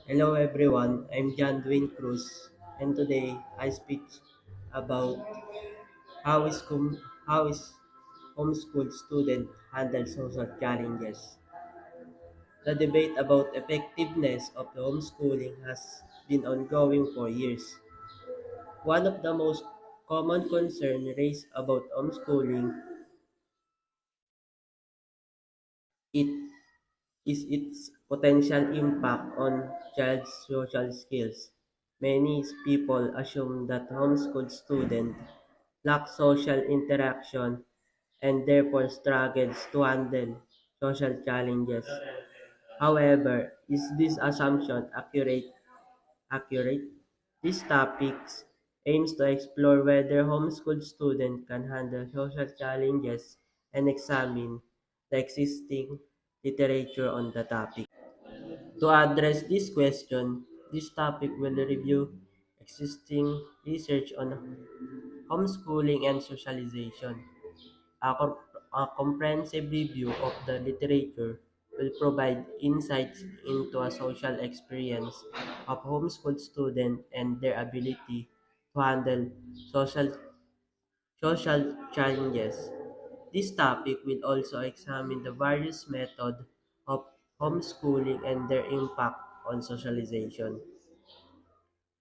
Hello everyone, I'm John Dwayne Cruz, and today I speak about how is how is homeschool student handle social challenges. The debate about effectiveness of the homeschooling has been ongoing for years. One of the most common concerns raised about homeschooling it is its potential impact on child's social skills. Many people assume that homeschool students lack social interaction and therefore struggles to handle social challenges. However, is this assumption accurate? This topic aims to explore whether homeschool students can handle social challenges and examine the existing literature on the topic. To address this question, this topic will review existing research on homeschooling and socialization. A comprehensive review of the literature will provide insights into a social experience of homeschool students and their ability to handle social, social challenges. This topic will also examine the various methods of homeschooling and their impact on socialization.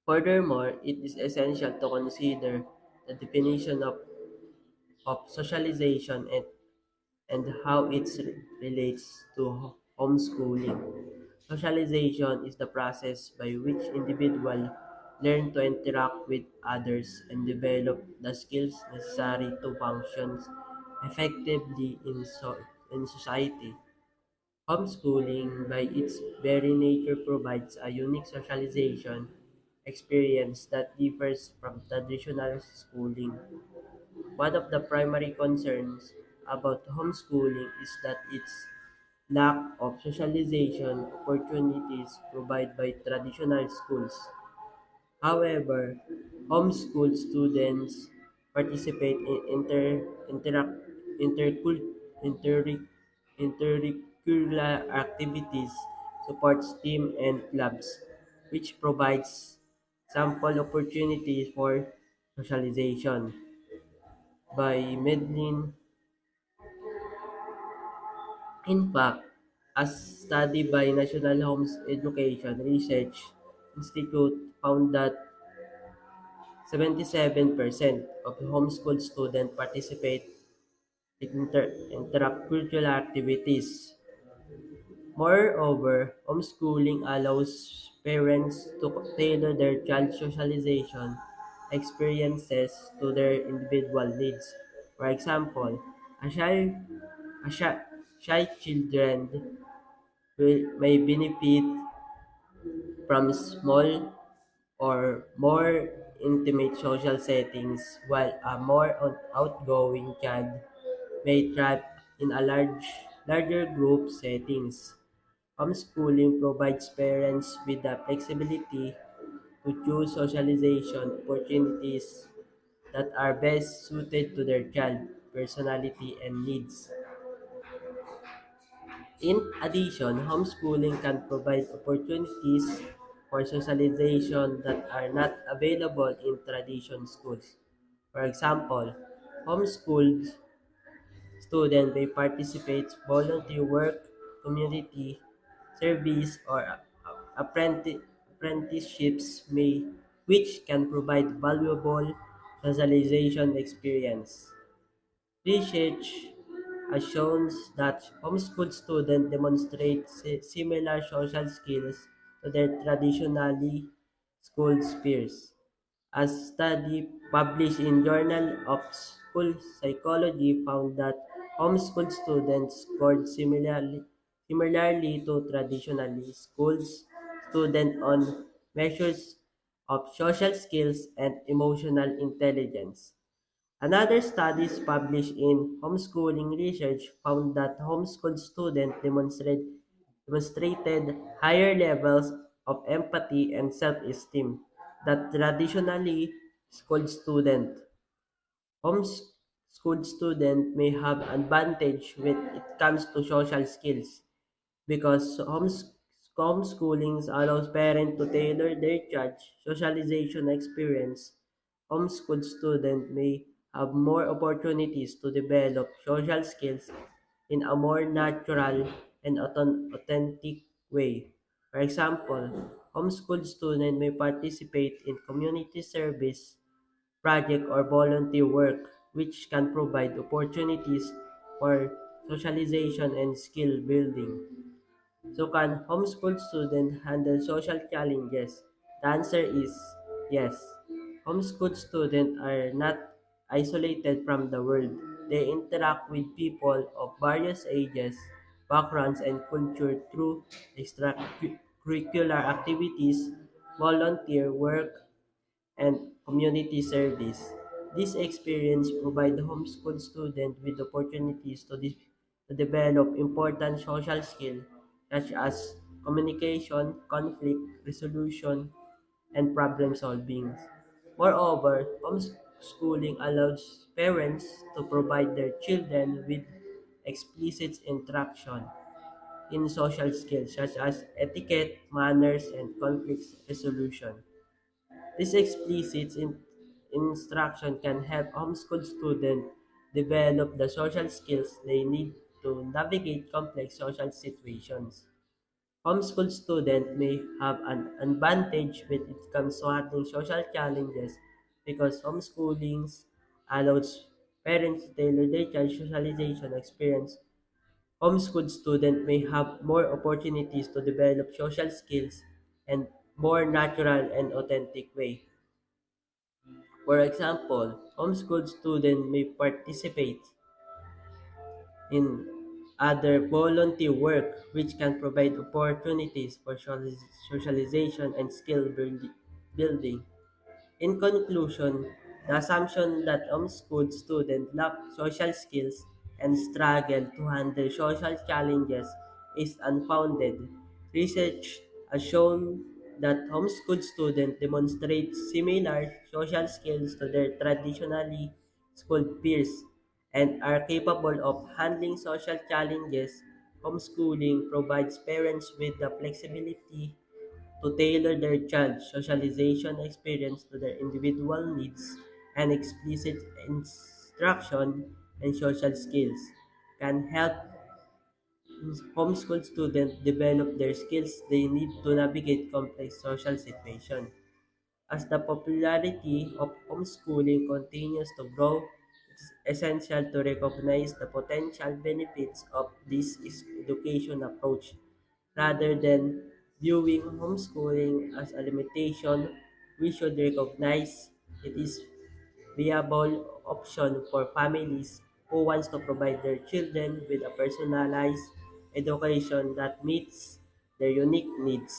Furthermore, it is essential to consider the definition of socialization and how it relates to homeschooling. Socialization is the process by which individuals learn to interact with others and develop the skills necessary to function effectively in society. Homeschooling, by its very nature, provides a unique socialization experience that differs from traditional schooling. One of the primary concerns about homeschooling is that its lack of socialization opportunities provided by traditional schools. However, homeschool students participate in intercul- inter- intercurricular activities, supports team and clubs, which provides sample opportunities for socialization. By Medlin, in fact, a study by National Homes Education Research Institute found that 77% of homeschool students participate in intercultural activities. Moreover, homeschooling allows parents to tailor their child's socialization experiences to their individual needs. For example, a a shy, shy children may benefit from small or more intimate social settings, while a more outgoing child may thrive in a larger group settings. Homeschooling provides parents with the flexibility to choose socialization opportunities that are best suited to their child personality and needs. In addition, homeschooling can provide opportunities for socialization that are not available in traditional schools. For example, homeschooled students may participate volunteer work, community service, or apprenticeships which can provide valuable socialization experience. Research has shown that homeschool students demonstrate similar social skills to their traditionally schooled peers. A study published in Journal of School Psychology found that homeschool students scored similarly to traditionally schooled students on measures of social skills and emotional intelligence. Another studies published in Homeschooling Research found that homeschooled students demonstrated higher levels of empathy and self-esteem that traditionally schooled students. Homeschooled students may have advantage when it comes to social skills because Homeschooling allows parents to tailor their child's socialization experience. Homeschooled students may have more opportunities to develop social skills in a more natural and authentic way. For example, homeschooled students may participate in community service, project, or volunteer work, which can provide opportunities for socialization and skill building. So can homeschool students handle social challenges? The answer is yes. Homeschool students are not isolated from the world. They interact with people of various ages, backgrounds, and culture through extracurricular activities, volunteer work, and community service. This experience provides homeschool students with opportunities to develop important social skills such as communication, conflict resolution, and problem solving. Moreover, homeschooling allows parents to provide their children with explicit instruction in social skills such as etiquette, manners, and conflict resolution. This instruction can help homeschool students develop the social skills they need to navigate complex social situations. Homeschool students may have an advantage when it comes to handling social challenges because homeschooling allows parents to tailor their child's socialization experience. Homeschool students may have more opportunities to develop social skills and more natural and authentic way. For example, homeschool students may participate in other volunteer work which can provide opportunities for socialization and building. In conclusion, the assumption that homeschooled students lack social skills and struggle to handle social challenges is unfounded. Research has shown that homeschooled students demonstrate similar social skills to their traditionally schooled peers and are capable of handling social challenges. Homeschooling provides parents with the flexibility to tailor their child's socialization experience to their individual needs, and explicit instruction and social skills can help homeschool students develop their skills they need to navigate complex social situations. As the popularity of homeschooling continues to grow, it is essential to recognize the potential benefits of this education approach. Rather than viewing homeschooling as a limitation, we should recognize it is viable option for families who wants to provide their children with a personalized education that meets their unique needs.